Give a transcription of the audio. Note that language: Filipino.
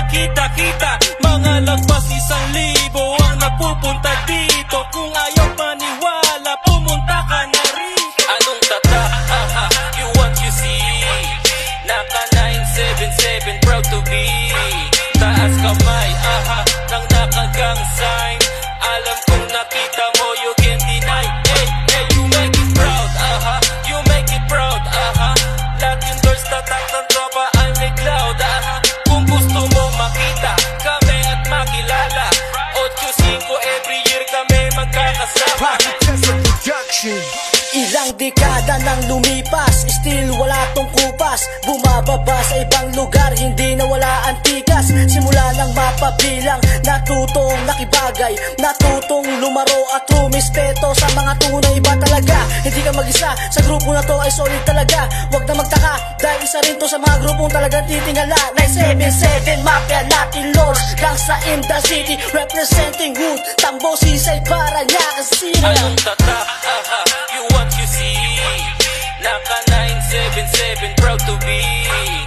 kita-kita. Mga lagpas 1,000 ang napupunta dito. Kung ayaw maniwala, pumunta ka na rito. Anong tatak? You want you see. Naka 977, proud to be. Taas kamay, nang nakagang sign. Alam kong nakita mo, you can't deny. Hey, hey, you make it proud, you make it proud, lahat yung doors tatak ng tropa ay may cloud, Kung gusto mo makita kami at makilala, 8-5 every year kami magkakasama. Ilang dekada nang lumipas, still wala tong kupas. Bumababa sa ibang lugar, hindi nawala ang tikas. Simula nang mapabilang, natutong nakibagay, natutong lumaro at rumispeto sa mga tunay ba talaga. Hindi ka mag-isa, sa grupo na to ay solid talaga. Huwag na magtaka, dahil isa rin to sa mga grupong talagang titingala. 977 Mafia natin lords, gangsta in the city, representing Wood, Tambo, Sisay, Parañaque City. Anong tatak? You want you see. Naka 977, proud to be.